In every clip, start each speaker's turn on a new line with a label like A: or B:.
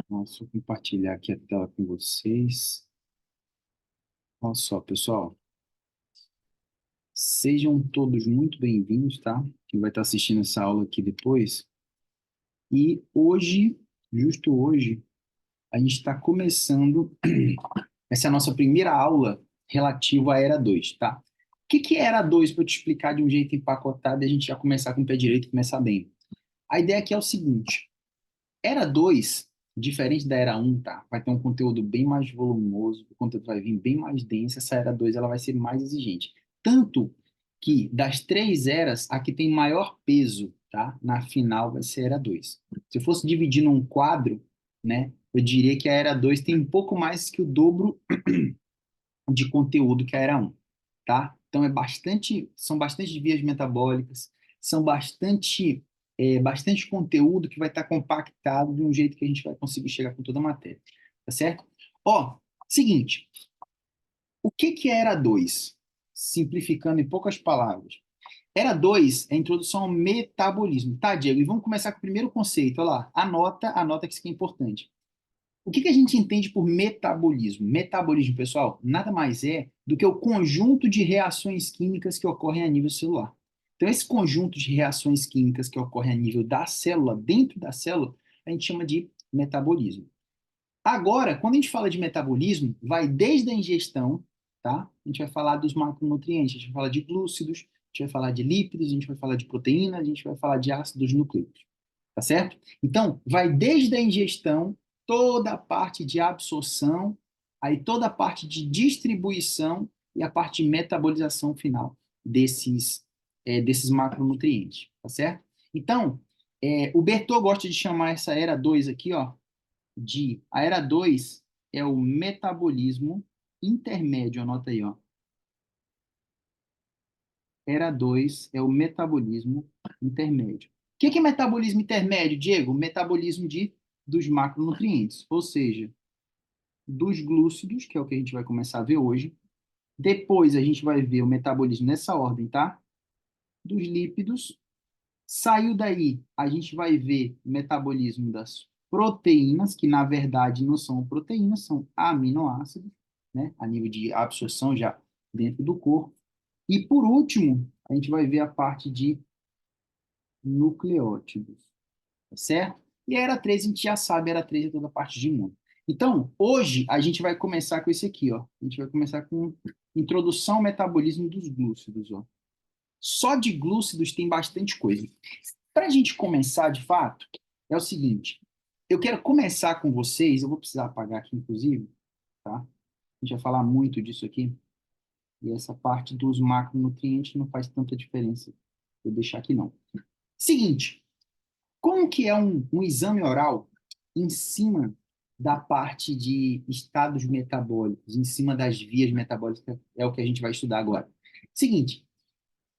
A: Posso compartilhar aqui a tela com vocês. Olha só, pessoal. Sejam todos muito bem-vindos, tá? Quem vai estar assistindo essa aula aqui depois. E hoje, justo hoje, a gente está começando. Essa é a nossa primeira aula relativa à Era 2, tá? O que é Era 2 para eu te explicar de um jeito empacotado e a gente já começar com o pé direito e começar bem? A ideia aqui é o seguinte. Era 2, diferente da Era um, tá? Vai ter um conteúdo bem mais volumoso, o conteúdo vai vir bem mais denso, essa Era 2 ela vai ser mais exigente. Tanto que das três eras, a que tem maior peso, tá? Na final vai ser a Era 2. Se eu fosse dividir num quadro, né, eu diria que a Era 2 tem um pouco mais que o dobro de conteúdo que a Era um, tá? Então são bastante vias metabólicas, são bastante conteúdo que vai estar compactado de um jeito que a gente vai conseguir chegar com toda a matéria, tá certo? Ó, seguinte, o que é Era 2? Simplificando em poucas palavras. Era 2 é a introdução ao metabolismo, tá, Diego? E vamos começar com o primeiro conceito, olha lá, anota que isso aqui é importante. O que a gente entende por metabolismo? Metabolismo, pessoal, nada mais é do que o conjunto de reações químicas que ocorrem a nível celular. Então, esse conjunto de reações químicas que ocorrem a nível da célula, dentro da célula, a gente chama de metabolismo. Agora, quando a gente fala de metabolismo, vai desde a ingestão, tá? A gente vai falar dos macronutrientes, a gente vai falar de glúcidos, a gente vai falar de lípidos, a gente vai falar de proteínas, a gente vai falar de ácidos nucleicos, tá certo? Então, vai desde a ingestão, toda a parte de absorção, aí toda a parte de distribuição e a parte de metabolização final desses macronutrientes, tá certo? Então, o Bertô gosta de chamar essa era 2 aqui, ó, a era 2 é o metabolismo intermédio, anota aí, ó. Era 2 é o metabolismo intermédio. O que é metabolismo intermédio, Diego? Metabolismo dos macronutrientes, ou seja, dos glúcidos, que é o que a gente vai começar a ver hoje. Depois a gente vai ver o metabolismo nessa ordem, tá? Dos lípidos. Saiu daí, a gente vai ver o metabolismo das proteínas, que na verdade não são proteínas, são aminoácidos, né? A nível de absorção já dentro do corpo. E por último, a gente vai ver a parte de nucleótidos, tá certo? E a era 3 a gente já sabe, a era 3 é toda a parte de imuno. Então, hoje a gente vai começar com esse aqui, ó. A gente vai começar com introdução ao metabolismo dos glúcidos, ó. Só de glúcidos tem bastante coisa. Para a gente começar, de fato, é o seguinte. Eu quero começar com vocês, eu vou precisar apagar aqui, inclusive, tá? A gente vai falar muito disso aqui. E essa parte dos macronutrientes não faz tanta diferença. Vou deixar aqui, não. Seguinte, como que é um exame oral em cima da parte de estados metabólicos, em cima das vias metabólicas, é o que a gente vai estudar agora. Seguinte,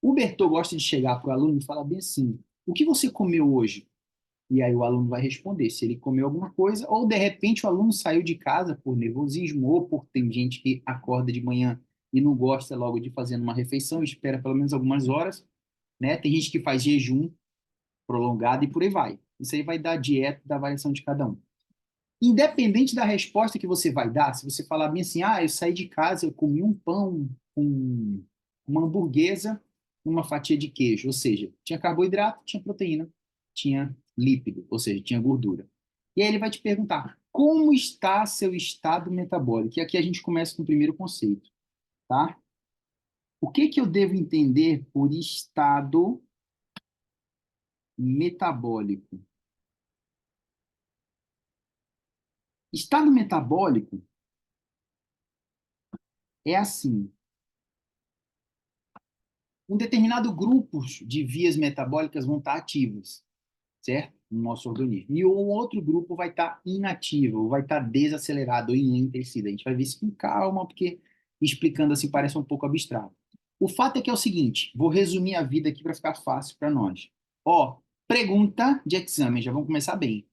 A: o Bertô gosta de chegar para o aluno e falar bem assim, o que você comeu hoje? E aí o aluno vai responder se ele comeu alguma coisa, ou de repente o aluno saiu de casa por nervosismo, ou por tem gente que acorda de manhã e não gosta logo de fazer uma refeição, espera pelo menos algumas horas, né? Tem gente que faz jejum prolongado e por aí vai. Isso aí vai dar a dieta da variação de cada um. Independente da resposta que você vai dar, se você falar bem assim, eu saí de casa, eu comi um pão com uma hamburguesa, uma fatia de queijo, ou seja, tinha carboidrato, tinha proteína, tinha lípido, ou seja, tinha gordura. E aí ele vai te perguntar, como está seu estado metabólico? E aqui a gente começa com o primeiro conceito, tá? O que eu devo entender por estado metabólico? Estado metabólico é assim, um determinado grupo de vias metabólicas vão estar ativas, certo? No nosso organismo. E um outro grupo vai estar inativo, ou vai estar desacelerado ou enlentecido. A gente vai ver isso com calma, porque explicando assim parece um pouco abstrato. O fato é que é o seguinte, vou resumir a vida aqui para ficar fácil para nós. Ó, pergunta de exame, já vamos começar bem.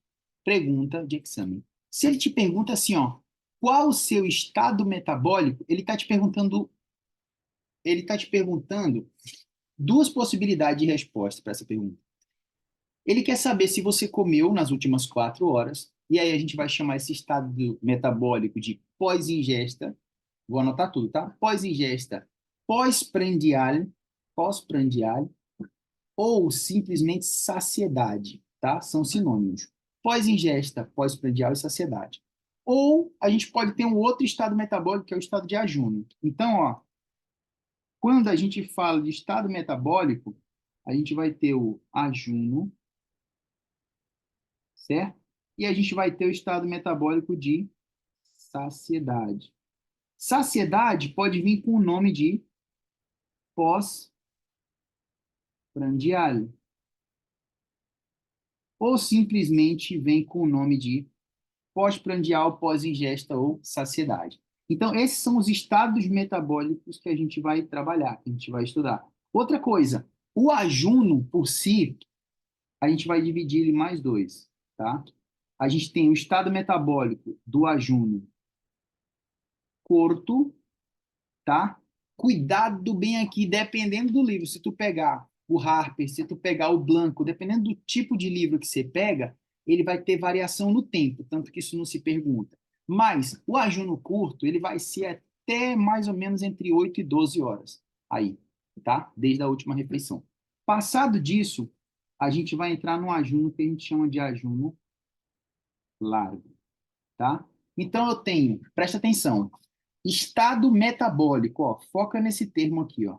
A: Pergunta de exame. Se ele te pergunta assim, ó, qual o seu estado metabólico, ele está te perguntando duas possibilidades de resposta para essa pergunta. Ele quer saber se você comeu nas últimas 4 horas E aí a gente vai chamar esse estado metabólico de pós-ingesta. Vou anotar tudo, tá? Pós-ingesta, pós-prandial, pós-prandial, ou simplesmente saciedade, tá? São sinônimos. Pós-ingesta, pós-prandial e saciedade. Ou a gente pode ter um outro estado metabólico, que é o estado de ajuno. Então, ó, quando a gente fala de estado metabólico, a gente vai ter o ajuno, certo? E a gente vai ter o estado metabólico de saciedade. Saciedade pode vir com o nome de pós-prandial, ou simplesmente vem com o nome de pós-prandial, pós-ingesta ou saciedade. Então, esses são os estados metabólicos que a gente vai trabalhar, que a gente vai estudar. Outra coisa, o ajuno por si, a gente vai dividir ele em mais dois, tá? A gente tem o estado metabólico do ajuno curto, tá? Cuidado bem aqui, dependendo do livro, se tu pegar o Harper, se tu pegar o Blanco, dependendo do tipo de livro que você pega, ele vai ter variação no tempo, tanto que isso não se pergunta. Mas o ajuno curto, ele vai ser até mais ou menos entre 8 e 12 horas, aí, tá? Desde a última refeição. Passado disso, a gente vai entrar num ajuno que a gente chama de ajuno largo, tá? Então eu tenho, presta atenção, estado metabólico, ó, foca nesse termo aqui, ó.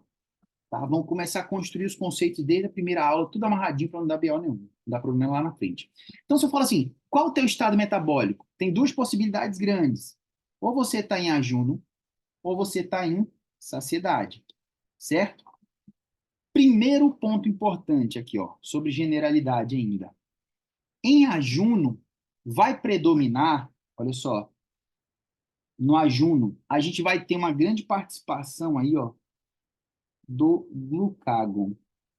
A: Tá? Vamos começar a construir os conceitos desde a primeira aula, tudo amarradinho para não dar BO nenhum, não dá problema lá na frente. Então, se eu falo assim, qual o teu estado metabólico? Tem duas possibilidades grandes. Ou você está em ajuno, ou você está em saciedade, certo? Primeiro ponto importante aqui, ó, sobre generalidade ainda. Em ajuno, vai predominar, olha só, no ajuno, a gente vai ter uma grande participação aí, ó, do glucagon.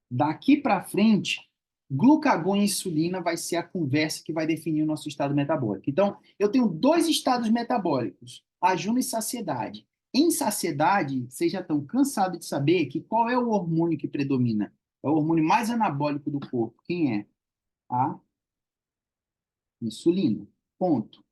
A: Daqui para frente, glucagon e insulina vai ser a conversa que vai definir o nosso estado metabólico. Então, eu tenho dois estados metabólicos, ajuno e saciedade. Em saciedade, vocês já estão cansados de saber que qual é o hormônio que predomina? É o hormônio mais anabólico do corpo. Quem é? A insulina. Ponto.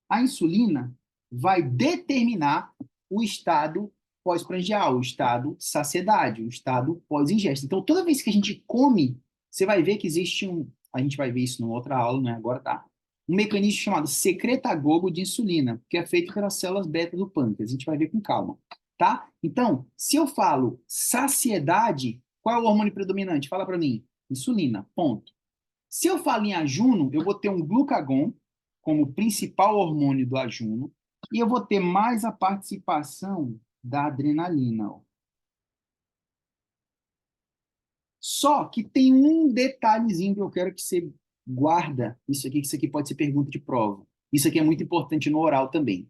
A: A insulina vai determinar o estado pós-prandial, o estado saciedade, o estado pós-ingesta. Então, toda vez que a gente come, você vai ver que existe a gente vai ver isso numa outra aula, né? Agora tá. Um mecanismo chamado secretagogo de insulina, que é feito pelas células beta do pâncreas. A gente vai ver com calma, tá? Então, se eu falo saciedade, qual é o hormônio predominante? Fala para mim. Insulina, ponto. Se eu falo em ajuno, eu vou ter um glucagon como principal hormônio do ajuno e eu vou ter mais a participação da adrenalina. Ó. Só que tem um detalhezinho que eu quero que você guarda isso aqui pode ser pergunta de prova. Isso aqui é muito importante no oral também.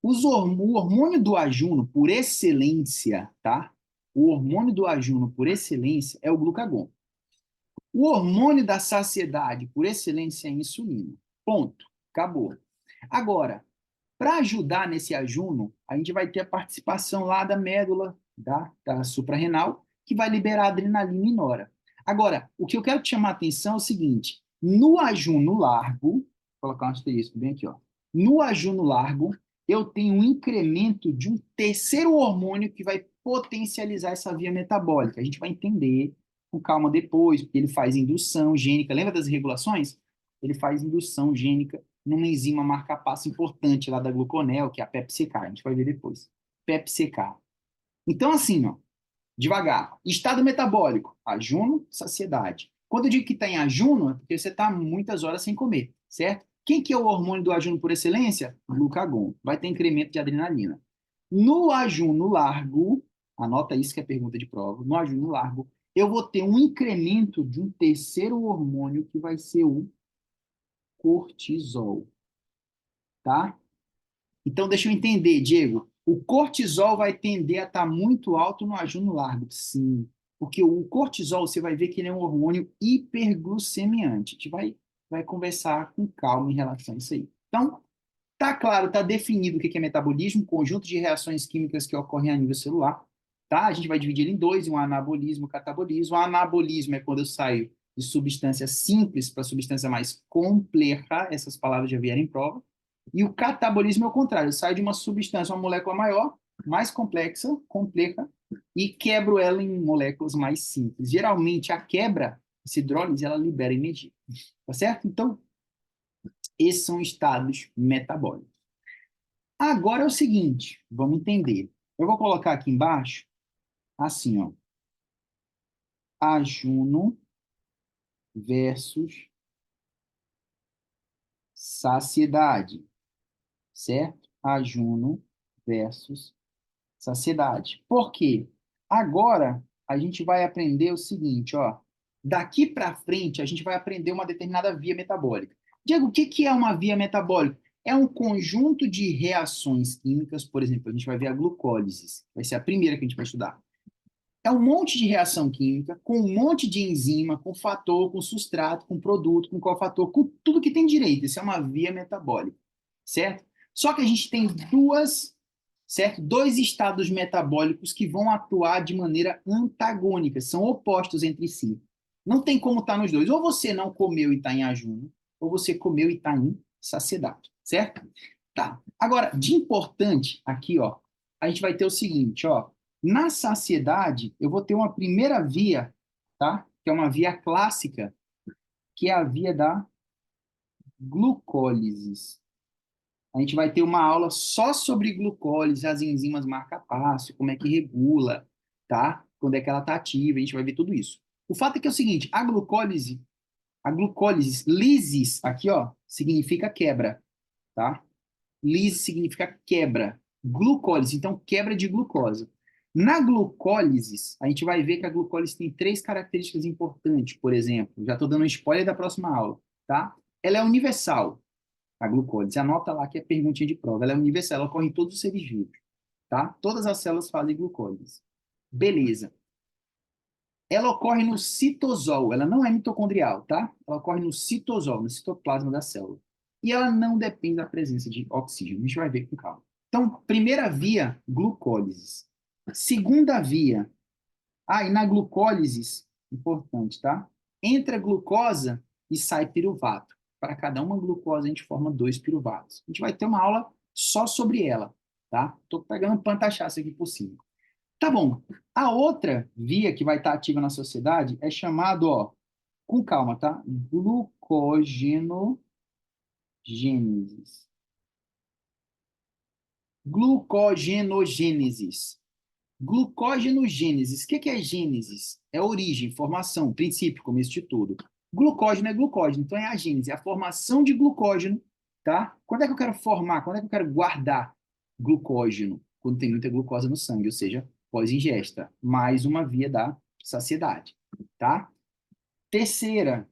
A: O hormônio do ajuno, por excelência, tá? O hormônio do ajuno, por excelência, é o glucagon. O hormônio da saciedade, por excelência, é a insulina. Ponto. Acabou. Agora, para ajudar nesse ajuno, a gente vai ter a participação lá da médula, da suprarrenal, que vai liberar adrenalina e nora. Agora, o que eu quero te chamar a atenção é o seguinte: no ajuno largo, vou colocar um asterisco bem aqui, ó. No ajuno largo, eu tenho um incremento de um terceiro hormônio que vai potencializar essa via metabólica. A gente vai entender com calma depois, porque ele faz indução gênica. Lembra das regulações? Ele faz indução gênica numa enzima marca-passo importante lá da gluconel, que é a PepCK. A gente vai ver depois. PepCK. Então, assim, ó, devagar. Estado metabólico, ajuno, saciedade. Quando eu digo que está em ajuno, é porque você está muitas horas sem comer, certo? Quem que é o hormônio do ajuno por excelência? Glucagon. Vai ter incremento de adrenalina. No ajuno largo, anota isso que é pergunta de prova, no ajuno largo, eu vou ter um incremento de um terceiro hormônio que vai ser o cortisol, tá? Então, deixa eu entender, Diego. O cortisol vai tender a estar muito alto no ajuno largo, sim. Porque o cortisol, você vai ver que ele é um hormônio hiperglucemiante. A gente vai conversar com calma em relação a isso aí. Então, tá claro, tá definido o que é metabolismo, conjunto de reações químicas que ocorrem a nível celular. Tá? A gente vai dividir em dois, um anabolismo e um catabolismo. O anabolismo é quando eu saio de substância simples para substância mais complexa, essas palavras já vieram em prova. E o catabolismo é o contrário, eu saio de uma substância, uma molécula maior, mais complexa, e quebro ela em moléculas mais simples. Geralmente, a quebra, essa hidrólise, ela libera energia, tá certo? Então, esses são estados metabólicos. Agora é o seguinte, vamos entender. Eu vou colocar aqui embaixo, assim, ó, ajuno versus saciedade, certo? Ajuno versus saciedade. Por quê? Agora a gente vai aprender o seguinte, ó. Daqui para frente a gente vai aprender uma determinada via metabólica. Diego, o que que é uma via metabólica? É um conjunto de reações químicas, por exemplo, a gente vai ver a glucólise, vai ser a primeira que a gente vai estudar. É um monte de reação química, com um monte de enzima, com fator, com substrato, com produto, com cofator, com tudo que tem direito. Isso é uma via metabólica, certo? Só que a gente tem certo? Dois estados metabólicos que vão atuar de maneira antagônica, são opostos entre si. Não tem como estar nos dois. Ou você não comeu e está em ajuno, ou você comeu e está em saciedade, certo? Tá. Agora, de importante aqui, ó, a gente vai ter o seguinte, ó, na saciedade, eu vou ter uma primeira via, tá? Que é uma via clássica, que é a via da glucólise. A gente vai ter uma aula só sobre glucólise, as enzimas marca-passo, como é que regula, tá? Quando é que ela está ativa, a gente vai ver tudo isso. O fato é que é o seguinte, a glucólise, lisis, aqui, ó, significa quebra, tá? Lise significa quebra. Glucólise, então quebra de glucose. Na glucólise, a gente vai ver que a glucólise tem três características importantes, por exemplo. Já estou dando um spoiler da próxima aula, tá? Ela é universal, a glucólise. Anota lá que é perguntinha de prova. Ela é universal, ela ocorre em todos os seres vivos, tá? Todas as células fazem glucólise. Beleza. Ela ocorre no citosol, ela não é mitocondrial, tá? Ela ocorre no citosol, no citoplasma da célula. E ela não depende da presença de oxígeno. A gente vai ver com calma. Então, primeira via, glucólise. Segunda via, e na glucólise, importante, tá? Entra glucosa e sai piruvato. Para cada uma glucose, a gente forma 2 piruvatos. A gente vai ter uma aula só sobre ela, tá? Estou pegando um pantachaço aqui por cima. Tá bom. A outra via que vai estar ativa na sociedade é chamado, ó, com calma, tá? Glucogenogênese. Glucogenogênese. Glucogenogênese. O que é gênese? É origem, formação, princípio, começo de tudo. Glucógeno é glucógeno, então é a gênese, é a formação de glucógeno, tá? Quando é que eu quero formar? Quando é que eu quero guardar glucógeno? Quando tem muita glucose no sangue, ou seja, pós-ingesta. Mais uma via da saciedade, tá? Terceira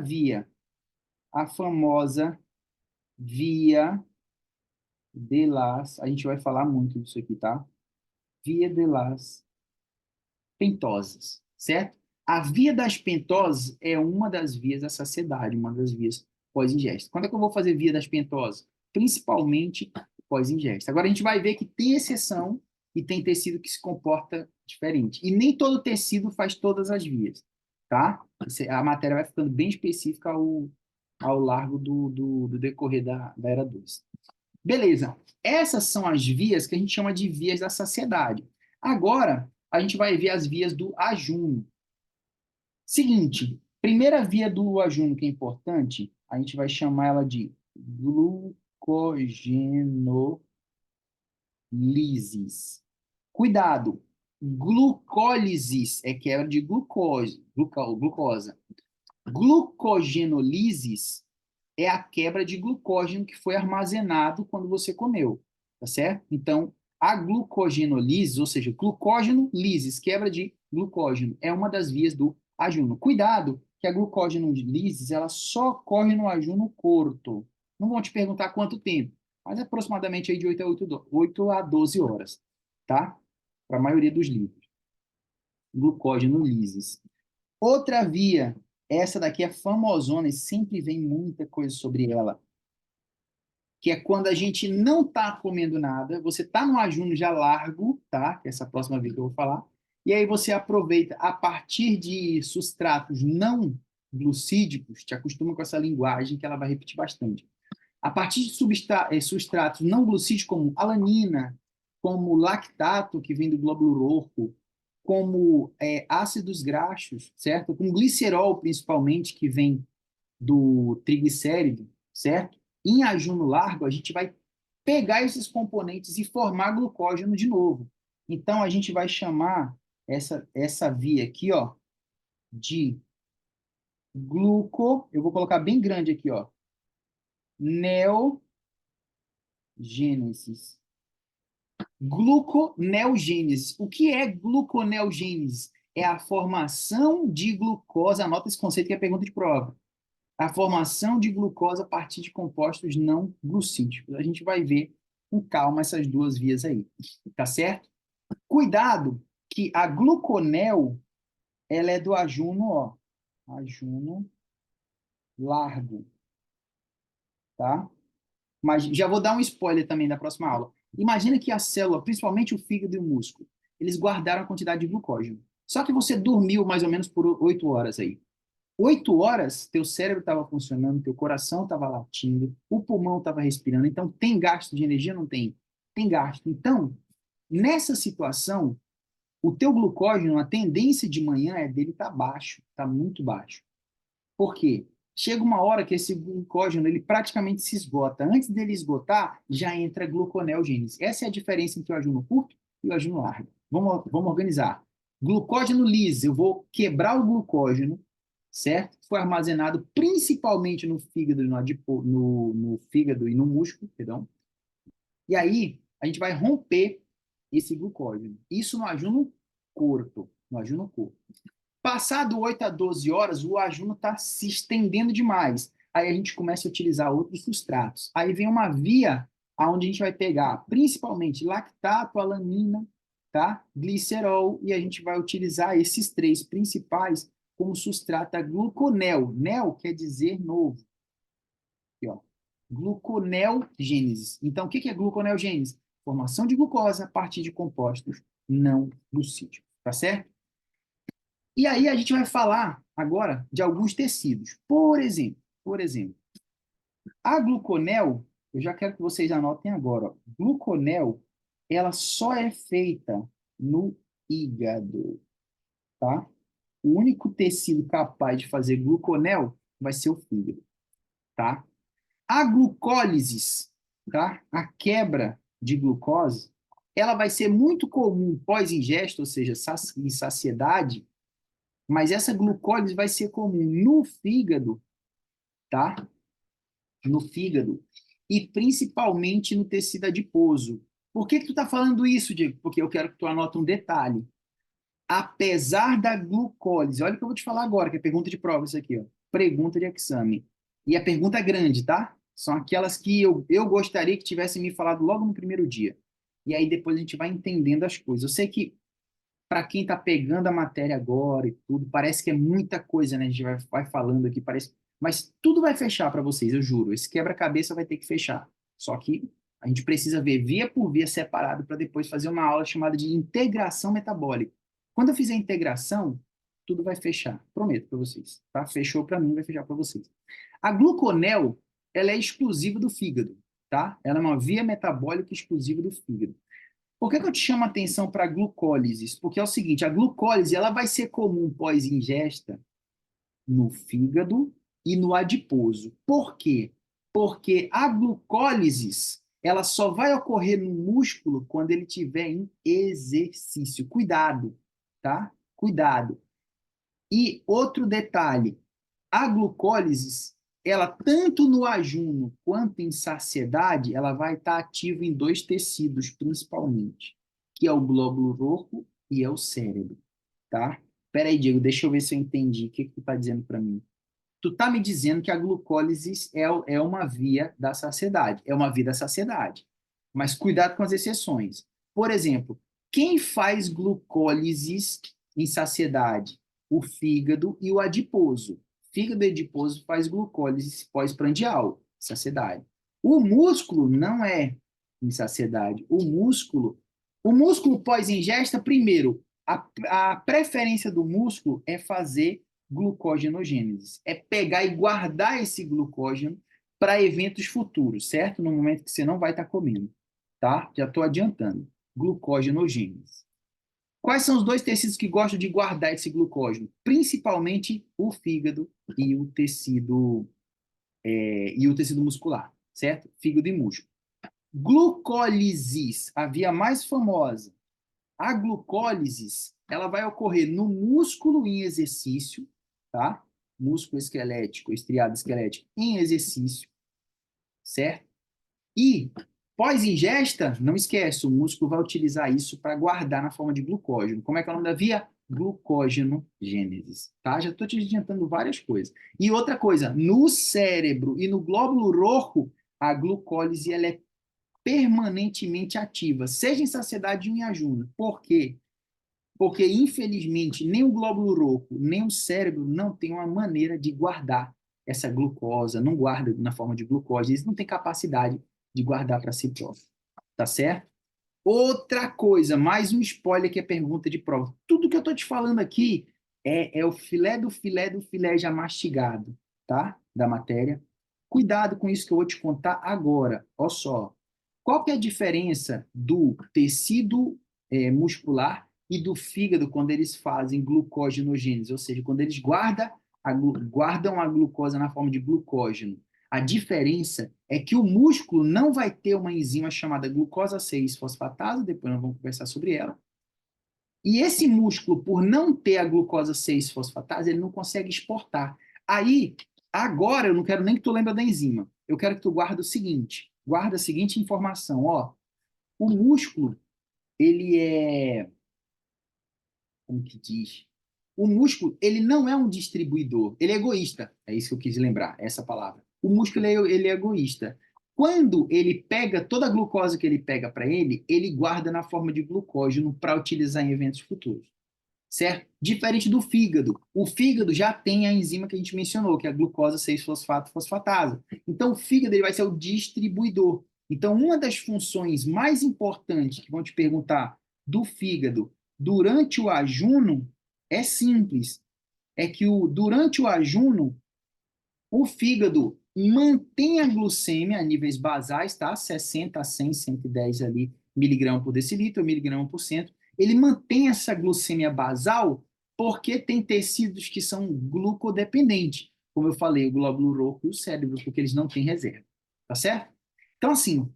A: via, a famosa via de las, a gente vai falar muito disso aqui, tá? Via de las pentosas, certo? A via das pentosas é uma das vias da saciedade, uma das vias pós-ingesta. Quando é que eu vou fazer via das pentosas? Principalmente pós-ingesta. Agora a gente vai ver que tem exceção e tem tecido que se comporta diferente. E nem todo tecido faz todas as vias, tá? A matéria vai ficando bem específica ao largo do decorrer da Era 2. Beleza. Essas são as vias que a gente chama de vias da saciedade. Agora, a gente vai ver as vias do ajuno. Seguinte, primeira via do ajuno que é importante, a gente vai chamar ela de glucogenolisis. Cuidado, glucólisis é quebra de glucosa. Glucogenolisis é a quebra de glucógeno que foi armazenado quando você comeu, tá certo? Então, a glucogenolise, ou seja, glucógeno lisis, quebra de glucógeno, é uma das vias do ajuno. Cuidado, que a glucogenolise, ela só ocorre no ajuno curto. Não vão te perguntar quanto tempo, mas aproximadamente aí de 8 a 12 horas, tá? Para a maioria dos livros. Glucogenolisis. Outra via, essa daqui é famosona e sempre vem muita coisa sobre ela, que é quando a gente não está comendo nada, você está no ajuno já largo, tá? Que é essa próxima via que eu vou falar, E aí você aproveita, a partir de substratos não glucídicos, te acostuma com essa linguagem que ela vai repetir bastante. A partir de substratos não glucídicos, como alanina, como lactato, que vem do glóbulo roxo, como ácidos graxos, certo? Com glicerol, principalmente, que vem do triglicérido, certo? Em ayuno largo, a gente vai pegar esses componentes e formar glucógeno de novo. Então, a gente vai chamar essa via aqui, ó, de eu vou colocar bem grande aqui, ó, neogênese. Gluconeogênese. O que é gluconeogênese? É a formação de glucose, anota esse conceito que é pergunta de prova. A formação de glucose a partir de compostos não glucídicos. A gente vai ver com calma essas duas vias aí, tá certo? Cuidado que a gluconel, ela é do ayuno, ó, ayuno largo, tá? Mas já vou dar um spoiler também da próxima aula. Imagina que a célula, principalmente o fígado e o músculo, eles guardaram a quantidade de glucógeno. Só que você dormiu mais ou menos por 8 horas aí. 8 horas, teu cérebro estava funcionando, teu coração estava latindo, o pulmão estava respirando. Então, tem gasto de energia? Não tem? Tem gasto. Então, nessa situação, o teu glucógeno, a tendência de manhã é dele estar baixo, está muito baixo. Por quê? Chega uma hora que esse glucógeno ele praticamente se esgota. Antes dele esgotar, já entra a gluconeogênese. Essa é a diferença entre o ayuno curto e o ayuno largo. Vamos organizar. Glucógeno liso, eu vou quebrar o glucógeno, certo? Foi armazenado principalmente no fígado, no fígado e no músculo, perdão. E aí, a gente vai romper esse glucógeno. Isso no ayuno curto, no ayuno curto. Passado 8 a 12 horas, o ayuno está se estendendo demais. Aí a gente começa a utilizar outros substratos. Aí vem uma via onde a gente vai pegar principalmente lactato, alanina, tá? Glicerol, e a gente vai utilizar esses três principais como substrato a gluconel. Nel quer dizer novo. Aqui, ó. Gluconeogênese. Então, o que é gluconeogênese? Formação de glucose a partir de compostos não glucídicos, tá certo? E aí a gente vai falar agora de alguns tecidos. Por exemplo, a gluconel, eu já quero que vocês anotem agora, ó. Gluconel, ela só é feita no hígado, tá? O único tecido capaz de fazer gluconel vai ser o fígado, tá? A glucólise, tá? A quebra de glucose, ela vai ser muito comum pós-ingesta, ou seja, em saciedade, mas essa glucólise vai ser comum no fígado, tá? No fígado e principalmente no tecido adiposo. Por que tu tá falando isso, Diego? Porque eu quero que tu anote um detalhe. Apesar da glucólise, olha o que eu vou te falar agora, que é pergunta de prova isso aqui, ó. Pergunta de exame. E a pergunta é grande, tá? São aquelas que eu gostaria que tivesse me falado logo no primeiro dia. E aí depois a gente vai entendendo as coisas. Eu sei que para quem está pegando a matéria agora e tudo, parece que é muita coisa, né? A gente vai falando aqui, parece, mas tudo vai fechar para vocês, eu juro. Esse quebra-cabeça vai ter que fechar. Só que a gente precisa ver via por via separado para depois fazer uma aula chamada de integração metabólica. Quando eu fizer a integração, tudo vai fechar. Prometo para vocês, tá? Fechou para mim, vai fechar para vocês. A gluconel, ela é exclusiva do fígado, tá? Ela é uma via metabólica exclusiva do fígado. Por que eu te chamo a atenção para a glucólise? Porque é o seguinte, a glucólise ela vai ser comum pós-ingesta no fígado e no adiposo. Por quê? Porque a glucólise ela só vai ocorrer no músculo quando ele estiver em exercício. Cuidado, tá? Cuidado. E outro detalhe, a glucólise, ela tanto no ayuno quanto em saciedade, ela vai estar ativa em dois tecidos principalmente, que é o glóbulo roxo e é o cérebro, tá? Pera aí, Diego, deixa eu ver se eu entendi o que que tu tá dizendo para mim. Tu tá me dizendo que a glucólise é uma via da saciedade, é uma via da saciedade, mas cuidado com as exceções. Por exemplo, quem faz glucólise em saciedade? O fígado e o adiposo. Fígado e adiposo faz glucólise pós-prandial, saciedade. O músculo não é em saciedade. O músculo pós-ingesta, primeiro, A preferência do músculo é fazer glucogenogênese, é pegar e guardar esse glucógeno para eventos futuros, certo? No momento que você não vai estar comendo, tá? Já estou adiantando. Glucogenogênese. Quais são os dois tecidos que gostam de guardar esse glucógeno? Principalmente o fígado e o tecido muscular, certo? Fígado e músculo. Glucólises, a via mais famosa. A glucólise, ela vai ocorrer no músculo em exercício, tá? Músculo esquelético, estriado esquelético em exercício, certo? E pós-ingesta, não esquece, o músculo vai utilizar isso para guardar na forma de glucógeno. Como é que é o nome da via? Glucogenogênese, tá? Já estou te adiantando várias coisas. E outra coisa, no cérebro e no glóbulo roxo, a glucólise ela é permanentemente ativa, seja em saciedade ou em ayuno. Por quê? Porque, infelizmente, nem o glóbulo roxo, nem o cérebro não tem uma maneira de guardar essa glucosa, não guarda na forma de glucose, eles não têm capacidade de guardar para si próprio. Tá certo? Outra coisa, mais um spoiler que é pergunta de prova. Tudo que eu estou te falando aqui é o filé do filé do filé já mastigado, tá? Da matéria. Cuidado com isso que eu vou te contar agora. Olha só. Qual que é a diferença do tecido muscular e do fígado quando eles fazem glucogenogênese? Ou seja, quando eles guardam a glucosa na forma de glucógeno. A diferença é que o músculo não vai ter uma enzima chamada glucosa 6-fosfatase, depois nós vamos conversar sobre ela. E esse músculo, por não ter a glucosa 6-fosfatase, ele não consegue exportar. Aí, agora, eu não quero nem que tu lembre da enzima. Eu quero que tu guarde o seguinte. Guarda a seguinte informação, ó. O músculo, ele é... Como que diz? O músculo, ele não é um distribuidor, ele é egoísta. É isso que eu quis lembrar, essa palavra. O músculo, ele é egoísta. Quando ele pega toda a glucose que ele pega para ele guarda na forma de glucógeno para utilizar em eventos futuros. Certo? Diferente do fígado. O fígado já tem a enzima que a gente mencionou, que é a glucosa 6-fosfato-fosfatase. Então, o fígado ele vai ser o distribuidor. Então, uma das funções mais importantes que vão te perguntar do fígado durante o ajuno é simples. É que durante o ajuno, o fígado mantém a glucêmia a níveis basais, tá? 60 a 100, 110 ali, miligrama por decilitro, miligrama por cento. Ele mantém essa glucêmia basal porque tem tecidos que são glucodependentes. Como eu falei, o glóbulo roxo e o cérebro, porque eles não têm reserva. Tá certo? Então, assim,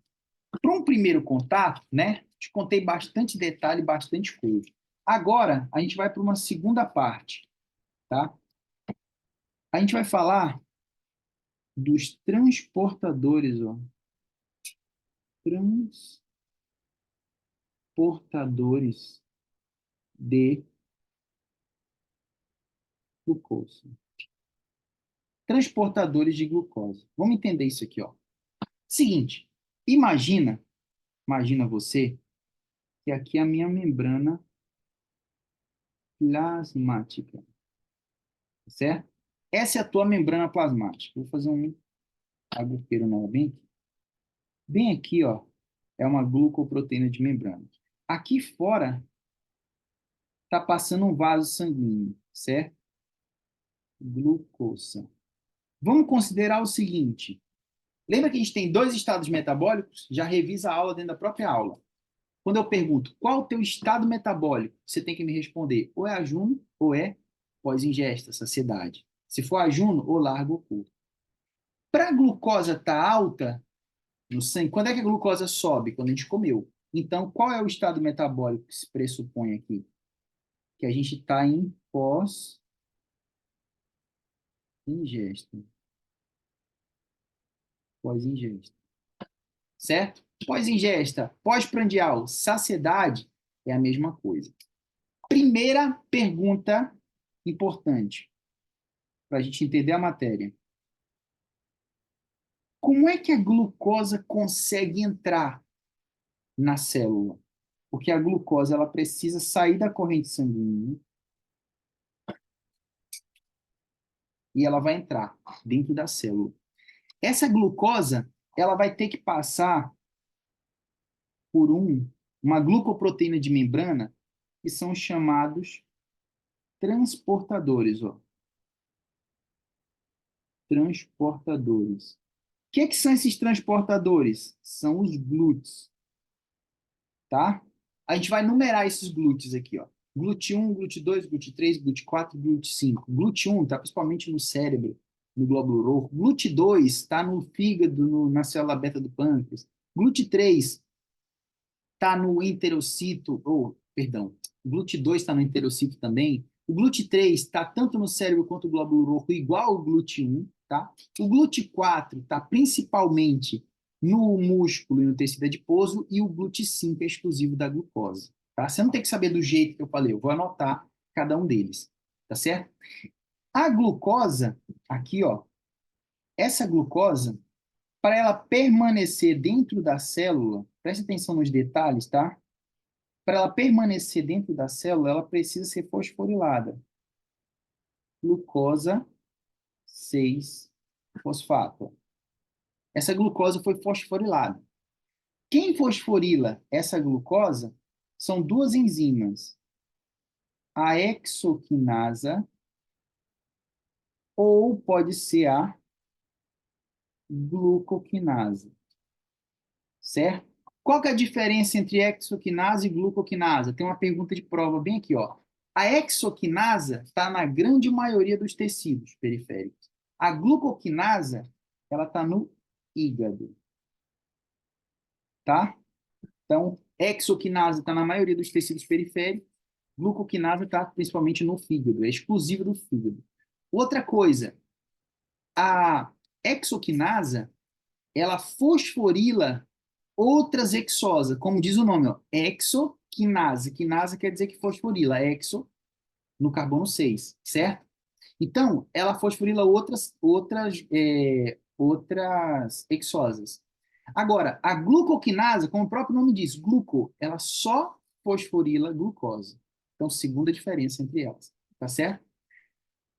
A: para um primeiro contato, né? Te contei bastante detalhe, bastante coisa. Agora, a gente vai para uma segunda parte, tá? A gente vai falar dos transportadores, ó. Transportadores de glucose. Transportadores de glucose. Vamos entender isso aqui, ó. Seguinte, imagina você que aqui é a minha membrana plasmática, certo? Essa é a tua membrana plasmática. Vou fazer um agulheiro nela bem aqui. Bem aqui, ó, é uma glucoproteína de membrana. Aqui fora está passando um vaso sanguíneo, certo? Glucosa. Vamos considerar o seguinte. Lembra que a gente tem dois estados metabólicos? Já revisa a aula dentro da própria aula. Quando eu pergunto qual o teu estado metabólico, você tem que me responder ou é ajuno ou é pós-ingesta, saciedade. Se for ajuno, ou largo ou curto. Para a glucosa estar alta no sangue, quando é que a glucosa sobe? Quando a gente comeu. Então, qual é o estado metabólico que se pressupõe aqui? Que a gente está em pós-ingesta. Pós-ingesta. Certo? Pós-ingesta, pós-prandial, saciedade é a mesma coisa. Primeira pergunta importante para a gente entender a matéria. Como é que a glucosa consegue entrar na célula? Porque a glucosa ela precisa sair da corrente sanguínea e ela vai entrar dentro da célula. Essa glucosa ela vai ter que passar por uma glucoproteína de membrana que são chamados transportadores, ó. Transportadores. O que são esses transportadores? São os glúteos, tá? A gente vai numerar esses glúteos aqui, ó. Glúteo 1, glúteo 2, glúteo 3, glúteo 4, glúteo 5. Glúteo 1 está principalmente no cérebro, no glóbulo roxo. Glúteo 2 está no fígado, na célula beta do pâncreas. Glúteo 3 está no enterocito, ou, perdão, o glúteo 2 está no enterocito também. O glúteo 3 está tanto no cérebro quanto no glóbulo roxo, igual ao glúteo 1, tá? O glúteo 4 está principalmente no músculo e no tecido adiposo, e o glúteo 5 é exclusivo da glucose, tá? Você não tem que saber do jeito que eu falei, eu vou anotar cada um deles, tá certo? A glucosa, aqui, ó, essa glucosa, para ela permanecer dentro da célula, preste atenção nos detalhes, tá? Para ela permanecer dentro da célula, ela precisa ser fosforilada. Glucosa 6-fosfato. Essa glucosa foi fosforilada. Quem fosforila essa glucosa são duas enzimas, a hexoquinasa ou pode ser a glucoquinase, certo? Qual que é a diferença entre hexoquinase e glucoquinase? Tem uma pergunta de prova bem aqui, ó. A hexoquinasa está na grande maioria dos tecidos periféricos. A glucoquinasa, ela está no hígado, tá? Então, hexoquinase está na maioria dos tecidos periféricos, glucoquinase está principalmente no fígado, é exclusivo do fígado. Outra coisa, a hexoquinasa, ela fosforila outras hexosas, como diz o nome, ó, hexoquinase. Quinase quer dizer que fosforila, hexo no carbono 6, certo? Então, ela fosforila outras hexosas. Agora, a glucoquinase, como o próprio nome diz, gluco, ela só fosforila glucose. Então, segunda diferença entre elas, tá certo?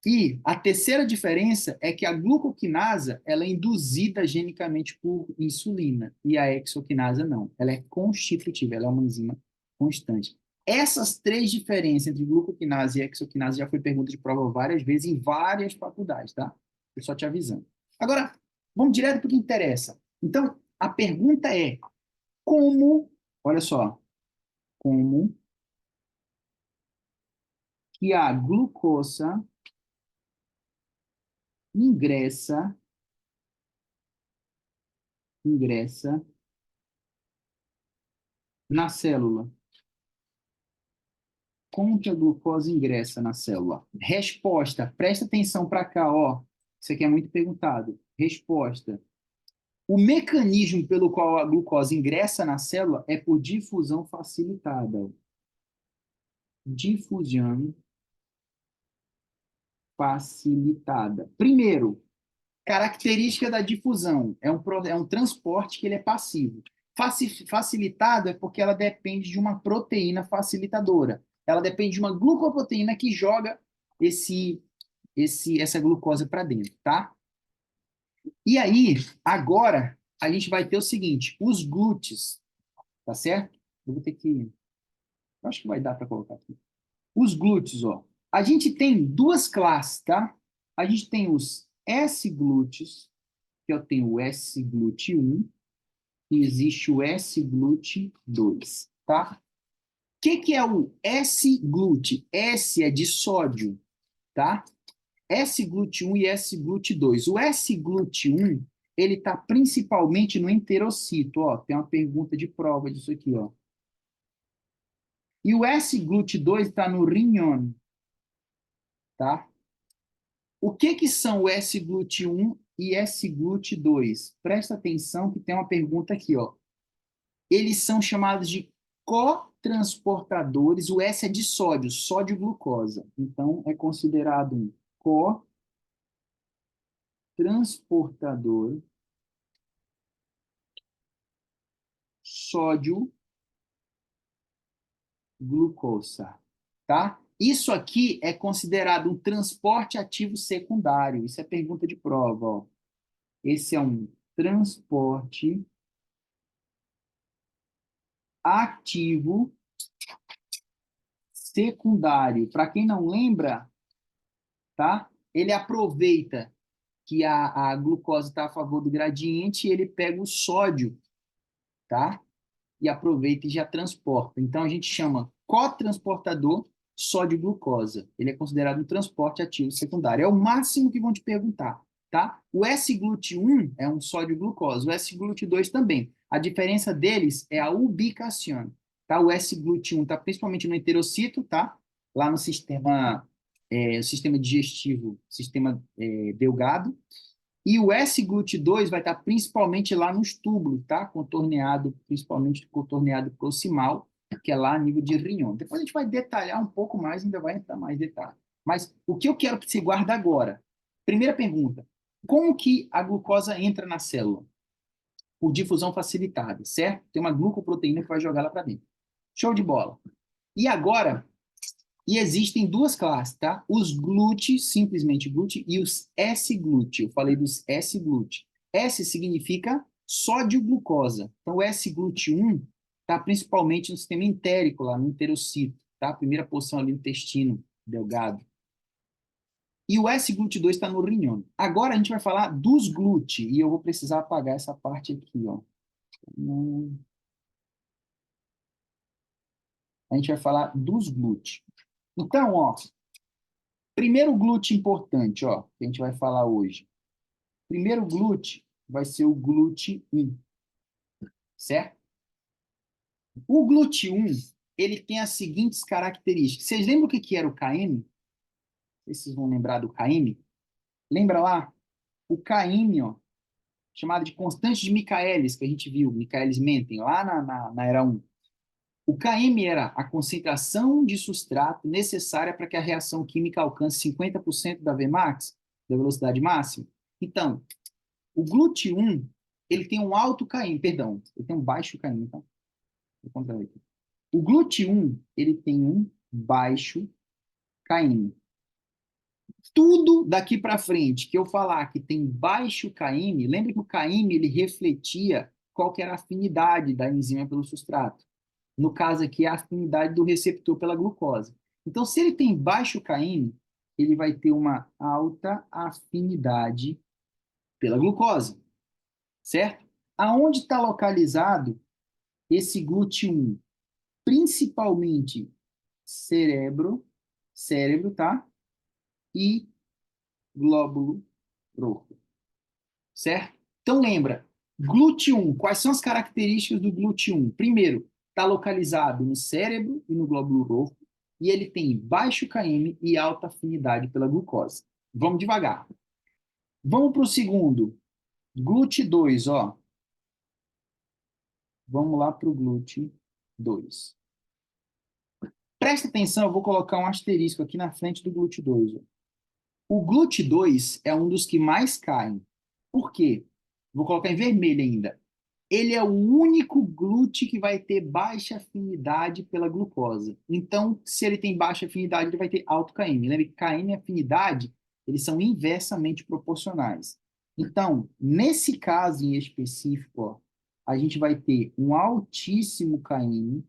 A: E a terceira diferença é que a glucoquinase ela é induzida genicamente por insulina e a hexoquinase não. Ela é constitutiva, ela é uma enzima constante. Essas três diferenças entre glucoquinase e hexoquinase já foi pergunta de prova várias vezes em várias faculdades, tá? Eu só te avisando. Agora, vamos direto para o que interessa. Então, a pergunta é como, olha só, como que a glucosa ingressa na célula? Como que a glucose ingressa na célula? Resposta, presta atenção para cá, ó. Isso aqui é muito perguntado. Resposta. O mecanismo pelo qual a glucose ingressa na célula é por difusão facilitada. Difusão facilitada. Primeiro, característica da difusão. É um transporte que ele é passivo. Facilitado é porque ela depende de uma proteína facilitadora. Ela depende de uma glucoproteína que joga essa glucose para dentro, tá? E aí, agora, a gente vai ter o seguinte, os glúteos, tá certo? Eu vou ter que... Eu acho que vai dar para colocar aqui. Os glúteos, ó. A gente tem duas classes, tá? A gente tem os S-glúteos, que eu tenho o S-glúteo 1, e existe o S-glúteo 2, tá? O que é o S-glúteo? S é de sódio, tá? S-glúteo 1 e S-glúteo 2. O S-glúteo 1, ele está principalmente no enterocito, ó. Tem uma pergunta de prova disso aqui, ó. E o S-glúteo 2 está no rinhão, tá? O que são o S-glúteo 1 e S-glúteo 2? Presta atenção que tem uma pergunta aqui, ó. Eles são chamados de cotransportadores. O S é de sódio, sódio-glucosa. Então, é considerado um cotransportador sódio-glucosa, tá? Isso aqui é considerado um transporte ativo secundário. Isso é pergunta de prova, ó. Esse é um transporte ativo secundário. Para quem não lembra, tá? Ele aproveita que a glucose está a favor do gradiente e ele pega o sódio, tá? E aproveita e já transporta. Então, a gente chama cotransportador sódio-glucosa. Ele é considerado um transporte ativo secundário. É o máximo que vão te perguntar, tá? O S-GLUT1 é um sódio-glucose, o S-GLUT2 também. A diferença deles é a ubicação, tá? O S-GLUT1 está principalmente no enterocito, tá? Lá no sistema digestivo, sistema delgado, e o S-GLUT2 vai estar principalmente lá nos túbulos, tá? Contorneado, principalmente contorneado proximal, que é lá a nível de rinhão. Depois a gente vai detalhar um pouco mais, ainda vai entrar mais detalhe. Mas o que eu quero que você guarde agora? Primeira pergunta: como que a glucosa entra na célula? Por difusão facilitada, certo? Tem uma glucoproteína que vai jogar lá para dentro. Show de bola. E agora, existem duas classes, tá? Os GLUT, simplesmente GLUT, e os S-GLUT. Eu falei dos S-GLUT. S significa sódio-glucosa. Então, o S-GLUT1 está principalmente no sistema entérico, lá no enterocito, tá? A primeira posição ali no intestino delgado. E o S-GLUT2 está no rinhão. Agora a gente vai falar dos GLUT, e eu vou precisar apagar essa parte aqui, ó. A gente vai falar dos GLUT. Então, ó, primeiro GLUT importante, ó, que a gente vai falar hoje. Primeiro GLUT vai ser o GLUT1, certo? O GLUT1, ele tem as seguintes características. Vocês lembram o que era o KM? Não sei se vocês vão lembrar do KM. Lembra lá? O KM, ó, chamado de constante de Michaelis, que a gente viu, Michaelis-Menten, lá na era 1. O KM era a concentração de substrato necessária para que a reação química alcance 50% da Vmax, da velocidade máxima. Então, o GLUT1, ele tem um alto KM, perdão, ele tem um baixo KM, tá? Vou contar aqui. O GLUT1, ele tem um baixo KM. Tudo daqui para frente que eu falar que tem baixo KM, lembra que o KM ele refletia qual que era a afinidade da enzima pelo substrato. No caso aqui, é a afinidade do receptor pela glucose. Então, se ele tem baixo KM, ele vai ter uma alta afinidade pela glucose, certo? Aonde está localizado esse GLUT1? Principalmente cérebro, tá? E glóbulo roxo, certo? Então lembra, GLUT1, quais são as características do GLUT1? Primeiro, está localizado no cérebro e no glóbulo roxo, e ele tem baixo KM e alta afinidade pela glucose. Vamos devagar. Vamos para o segundo, GLUT2, ó. Vamos lá para o GLUT2. Presta atenção, eu vou colocar um asterisco aqui na frente do GLUT2. Ó. O GLUT2 é um dos que mais caem. Por quê? Vou colocar em vermelho ainda. Ele é o único GLUT que vai ter baixa afinidade pela glucose. Então, se ele tem baixa afinidade, ele vai ter alto KM. Lembra que KM e afinidade, eles são inversamente proporcionais. Então, nesse caso em específico, ó, a gente vai ter um altíssimo KM,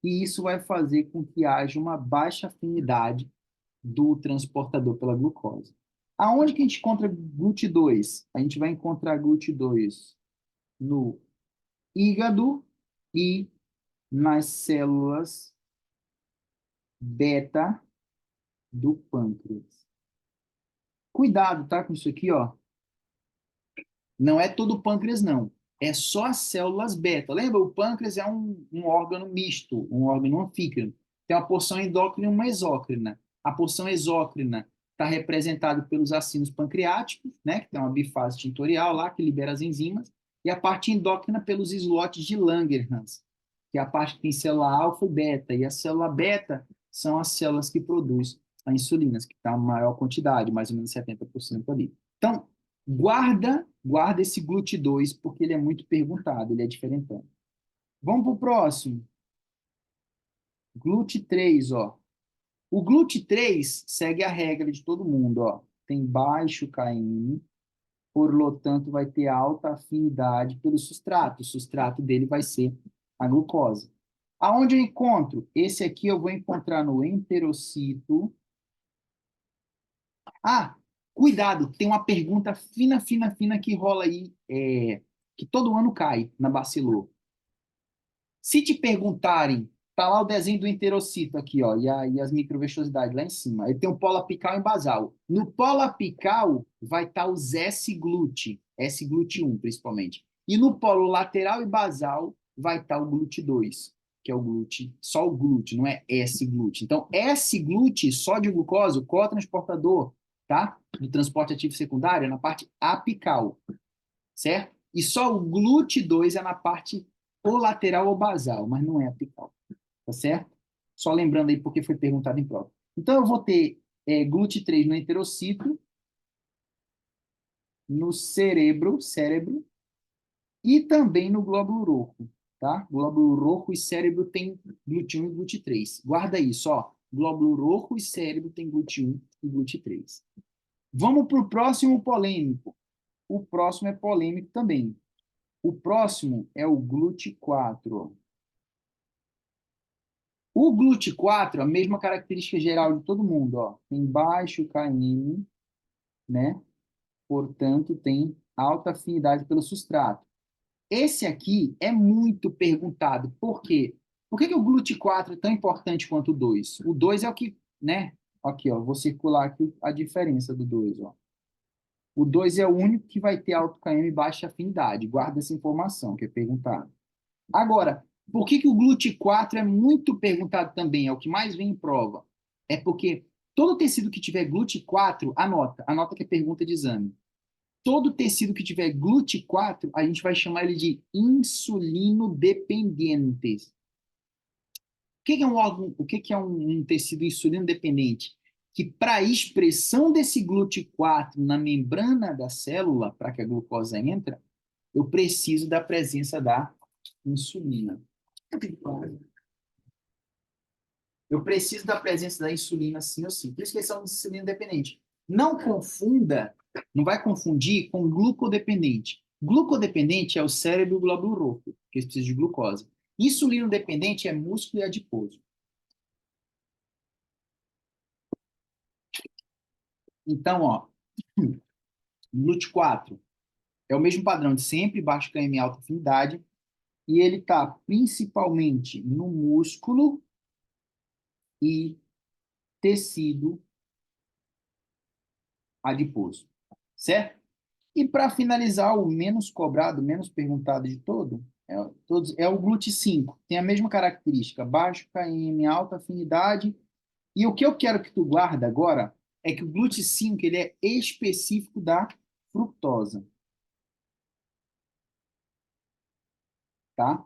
A: e isso vai fazer com que haja uma baixa afinidade do transportador pela glucose. Aonde que a gente encontra GLUT2? A gente vai encontrar GLUT2 no hígado e nas células beta do pâncreas. Cuidado, tá, com isso aqui, ó. Não é todo o pâncreas, não. É só as células beta. Lembra? O pâncreas é um órgano misto, um órgano anfícrino. Tem uma porção endócrina e uma exócrina. A porção exócrina está representada pelos acinos pancreáticos, né, que tem uma bifase tintorial lá, que libera as enzimas, e a parte endócrina pelos islotes de Langerhans, que é a parte que tem célula alfa e beta. E a célula beta são as células que produzem a insulina, que está em maior quantidade, mais ou menos 70% ali. Então, guarda esse GLUT2, porque ele é muito perguntado, ele é diferentão. Vamos para o próximo. GLUT3, ó. O GLUT3 segue a regra de todo mundo, ó. Tem baixo KM, portanto, vai ter alta afinidade pelo substrato. O substrato dele vai ser a glucose. Aonde eu encontro? Esse aqui eu vou encontrar no enterocito. Ah, cuidado, tem uma pergunta fina, fina, fina que rola aí, que todo ano cai na Bacilô. Se te perguntarem, tá lá o desenho do enterocito aqui, ó, e as microvestosidades lá em cima. Ele tem um polo apical e basal. No polo apical vai estar os S-glute, S-glute 1 principalmente. E no polo lateral e basal vai estar o glute 2, que é o glute, só o glute, não é S-glute. Então, S-glute, só de glucose, o cotransportador, tá? Do transporte ativo secundário, é na parte apical, certo? E só o glute 2 é na parte ou lateral ou basal, mas não é apical, tá certo? Só lembrando aí porque foi perguntado em prova. Então, eu vou ter glute 3 no enterocito, no cérebro, e também no glóbulo roxo, tá? Glóbulo roxo e cérebro tem glute 1 e glute 3. Guarda isso, ó. Glóbulo roxo e cérebro tem glute 1 e glute 3. Vamos para o próximo polêmico. O próximo é polêmico também. O próximo é o glute 4. O glute 4, a mesma característica geral de todo mundo, ó. Tem baixo km, né? Portanto, tem alta afinidade pelo substrato. Esse aqui é muito perguntado. Por quê? Por que o glute 4 é tão importante quanto o 2? O 2 é o que, né? Aqui, ó, vou circular aqui a diferença do 2, ó. O 2 é o único que vai ter alto km e baixa afinidade. Guarda essa informação que é perguntado. Agora, por que o glute 4 é muito perguntado também? É o que mais vem em prova. É porque todo tecido que tiver glute 4, anota que é pergunta de exame. Todo tecido que tiver glute 4, a gente vai chamar ele de insulino dependentes. O que é um órgão, o que é um tecido insulino dependente? Que para a expressão desse glute 4 na membrana da célula, para que a glucosa entre, eu preciso da presença da insulina. Eu preciso da presença da insulina sim ou sim. Por isso que eles são insulina dependente. Não confunda, não vai confundir com glucodependente. Glucodependente é o cérebro e o glóbulo roxo, que precisa de glucose. Insulino dependente é músculo e adiposo. Então, ó, GLUT 4 é o mesmo padrão de sempre, baixo km alta afinidade, e ele está principalmente no músculo e tecido adiposo, certo? E para finalizar, o menos cobrado, menos perguntado de é o GLUT 5. Tem a mesma característica, baixo km, alta afinidade. E o que eu quero que tu guarda agora é que o GLUT 5 ele é específico da fructosa, tá?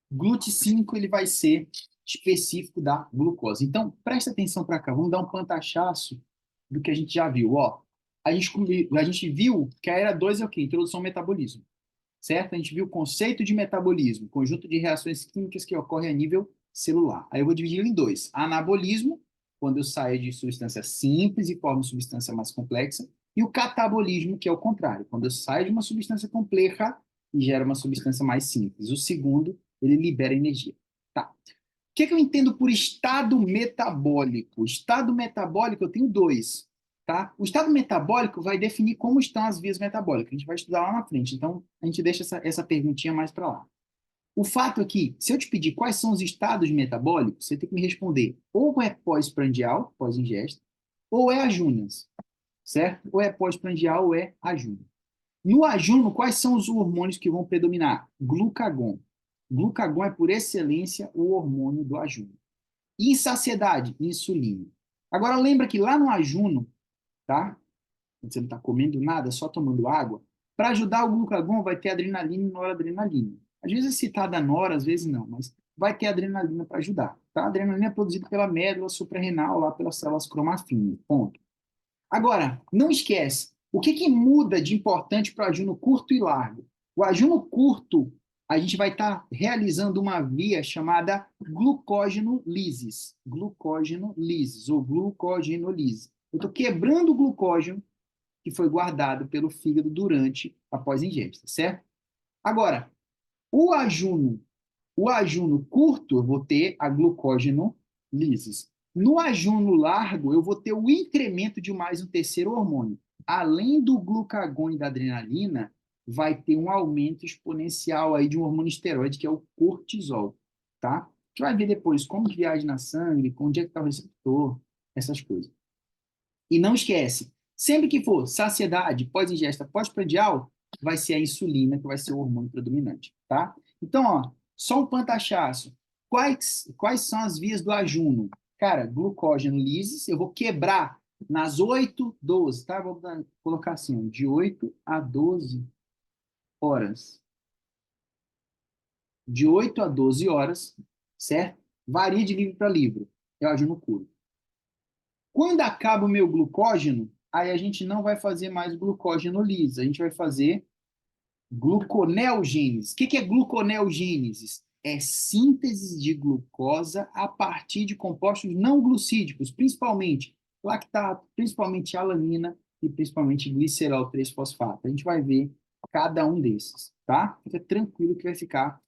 A: GLUT 5 ele vai ser específico da glucose. Então, presta atenção para cá, vamos dar um pantachaço do que a gente já viu. Ó, a gente viu que a era 2 é o quê? Introdução ao metabolismo, certo? A gente viu o conceito de metabolismo, conjunto de reações químicas que ocorrem a nível celular. Aí eu vou dividir em dois. Anabolismo, quando eu saio de substância simples e formo substância mais complexa, e o catabolismo, que é o contrário, quando eu saio de uma substância complexa e gera uma substância mais simples. O segundo, ele libera energia. Tá. O que eu entendo por estado metabólico? Estado metabólico, eu tenho dois. Tá? O estado metabólico vai definir como estão as vias metabólicas. A gente vai estudar lá na frente. Então, a gente deixa essa perguntinha mais para lá. O fato é que, se eu te pedir quais são os estados metabólicos, você tem que me responder ou é pós-prandial, pós-ingesta, ou é ajúnias, certo? Ou é pós-prandial ou é ajúnia. No ajuno, quais são os hormônios que vão predominar? Glucagon. Glucagon é, por excelência, o hormônio do ajuno. E insaciedade, insulina. Agora, lembra que lá no ajuno, tá? Quando você não está comendo nada, só tomando água, para ajudar o glucagon vai ter adrenalina e noradrenalina. Às vezes é citada a nora, às vezes não, mas vai ter adrenalina para ajudar. Tá? A adrenalina é produzida pela médula suprarrenal, lá pelas células cromaffina. Ponto. Agora, não esquece, o que muda de importante para o ajuno curto e largo? O ajuno curto, a gente vai estar realizando uma via chamada glucógeno-lises. Glucógeno-lises, ou glucogenolise. Eu estou quebrando o glucógeno que foi guardado pelo fígado durante após ingesta, certo? Agora, o ajuno, O ajuno curto, eu vou ter a glucógeno lisis. No ajuno largo, eu vou ter o incremento de mais um terceiro hormônio. Além do glucagon e da adrenalina, vai ter um aumento exponencial aí de um hormônio esteroide, que é o cortisol, tá? A gente vai ver depois como que viaja na sangue, onde é que está o receptor, essas coisas. E não esquece, sempre que for saciedade, pós-ingesta, pós-prandial, vai ser a insulina que vai ser o hormônio predominante, tá? Então, ó, só um pantachaço. Quais são as vias do ajuno? Cara, glucógeno lisis, eu vou quebrar nas 8, 12, tá? Vou colocar assim, ó, de 8 a 12 horas. De 8 a 12 horas, certo? Varia de livro para livro. É o ajuno curto. Quando acaba o meu glucógeno, aí a gente não vai fazer mais glucógeno liso, a gente vai fazer gluconeogênese. O que é gluconeogênese? É síntese de glucosa a partir de compostos não glucídicos, principalmente lactato, principalmente alanina e principalmente glicerol 3-fosfato. A gente vai ver cada um desses, tá? Fica tranquilo que vai ficar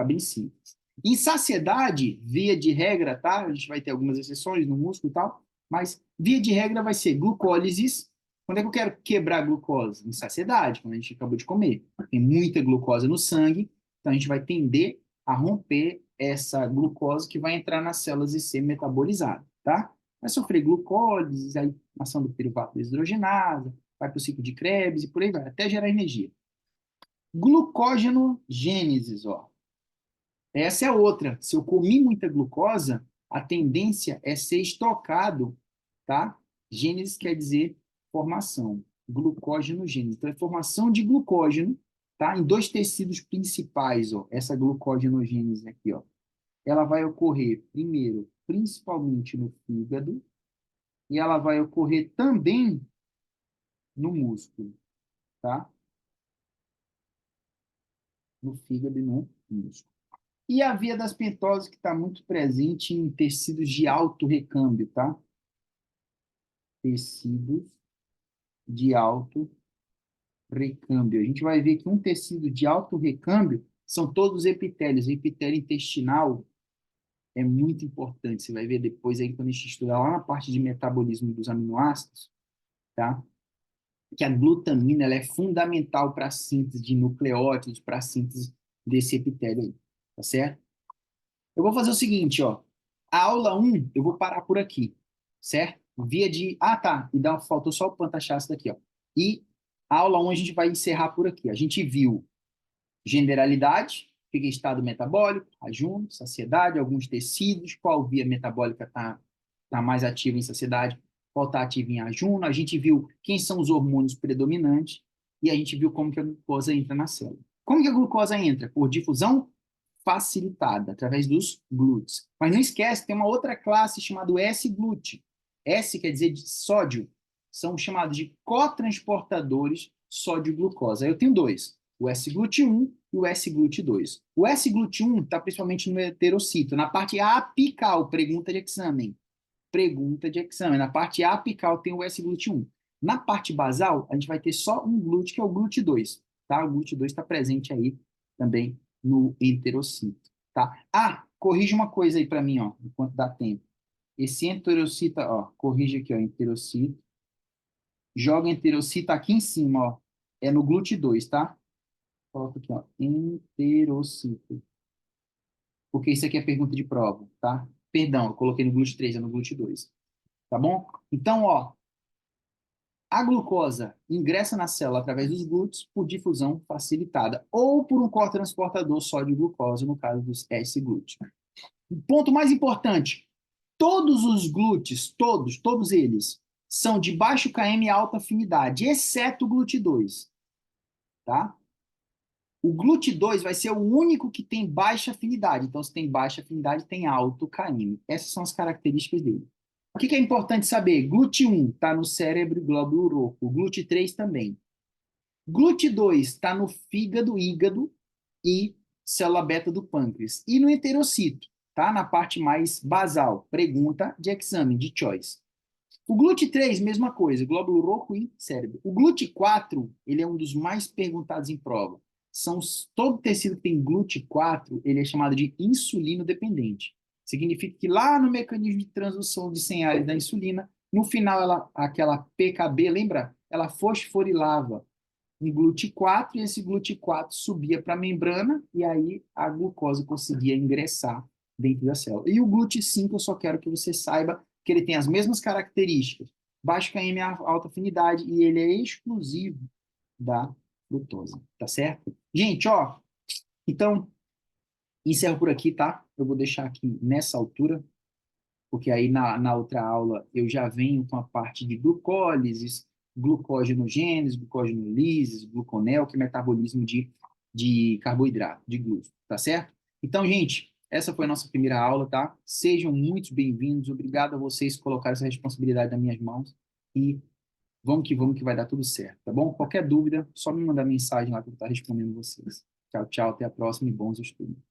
A: bem simples. Em saciedade, via de regra, tá? A gente vai ter algumas exceções no músculo e tal, mas via de regra vai ser glucólises. Quando é que eu quero quebrar a glucose? Em saciedade, quando a gente acabou de comer. Tem muita glucose no sangue, então a gente vai tender a romper essa glucose que vai entrar nas células e ser metabolizada, tá? Vai sofrer glucólise, aí ação do piruvato desidrogenase, vai para o ciclo de Krebs e por aí vai, até gerar energia. Glucógenogênese, ó. Essa é outra. Se eu comi muita glucosa, a tendência é ser estocado, tá? Gênese quer dizer formação. Glucógenogênese. Então, é formação de glucógeno, tá? Em dois tecidos principais, ó. Essa glucogenogênese aqui, ó. Ela vai ocorrer, primeiro, principalmente no fígado, e ela vai ocorrer também no músculo, tá? No fígado e no músculo. E a via das pentoses, que está muito presente em tecidos de alto recâmbio, tá? Tecidos de alto recâmbio. A gente vai ver que um tecido de alto recâmbio são todos epitélios. O epitélio intestinal é muito importante. Você vai ver depois aí quando a gente estudar lá na parte de metabolismo dos aminoácidos, tá? Que a glutamina ela é fundamental para a síntese de nucleótidos, para a síntese desse epitélio aí, tá certo? Eu vou fazer o seguinte, ó. A aula 1, eu vou parar por aqui, certo? Via de... Ah, tá. Faltou só o pantachaço daqui, ó. E a aula 1 a gente vai encerrar por aqui. A gente viu generalidade, que é estado metabólico, ajuno, saciedade, alguns tecidos, qual via metabólica tá mais ativa em saciedade, qual está ativa em ajuno. A gente viu quem são os hormônios predominantes e a gente viu como que a glucosa entra na célula. Como que a glucosa entra? Por difusão facilitada, através dos glúteos. Mas não esquece, tem uma outra classe chamada S-glute. S quer dizer de sódio. São chamados de cotransportadores sódio-glucosa. Aí eu tenho dois, o S-glute1 e o S-glute2. O S-glute1 está principalmente no heterocito, na parte apical, pergunta de exame. Pergunta de exame. Na parte apical tem o S-glute1. Na parte basal, a gente vai ter só um glúteo, que é o glúteo2. Tá? O glúteo2 está presente aí também no enterocito, tá? Ah, corrige uma coisa aí para mim, ó, enquanto dá tempo. Esse enterocito, ó, corrige aqui, ó, enterocito. Joga enterocito aqui em cima, ó. É no glúteo2, tá? Coloca aqui, ó, enterocito. Porque isso aqui é pergunta de prova, tá? Perdão, eu coloquei no glúteo 3, é no glúteo 2. Tá bom? Então, ó, a glucosa ingressa na célula através dos glúteos por difusão facilitada ou por um cotransportador sódio-glucose, no caso dos S-glúteos. O ponto mais importante, todos os glúteos, todos eles, são de baixo km e alta afinidade, exceto o glúteo 2, tá? O glúteo 2 vai ser o único que tem baixa afinidade. Então, se tem baixa afinidade, tem alto km. Essas são as características dele. O que é importante saber? Glúteo 1 está no cérebro e glóbulo roxo. O glúteo 3 também. Glúteo 2 está no fígado, hígado e célula beta do pâncreas. E no enterocito, tá? Na parte mais basal. Pergunta de exame, de choice. O glúteo 3, mesma coisa, glóbulo roxo e cérebro. O glúteo 4, ele é um dos mais perguntados em prova. todo tecido que tem GLUT4, ele é chamado de insulino dependente. Significa que lá no mecanismo de transdução de señales da insulina, no final, aquela PKB, lembra? Ela fosforilava um GLUT4 e esse GLUT4 subia para a membrana e aí a glucose conseguia ingressar dentro da célula. E o GLUT5, eu só quero que você saiba que ele tem as mesmas características. Baixo km, alta afinidade, e ele é exclusivo da frutose, tá certo? Gente, ó, então, encerro por aqui, tá? Eu vou deixar aqui nessa altura, porque aí na outra aula eu já venho com a parte de glucólises, glucogenogênese, glucogenolísis, gluconel, que é metabolismo de carboidrato, de glúcido, tá certo? Então, gente, essa foi a nossa primeira aula, tá? Sejam muito bem-vindos, obrigado a vocês por colocar essa responsabilidade nas minhas mãos e vamos que vai dar tudo certo, tá bom? Qualquer dúvida, só me mandar mensagem lá que eu vou estar respondendo vocês. Tchau, tchau, até a próxima e bons estudos.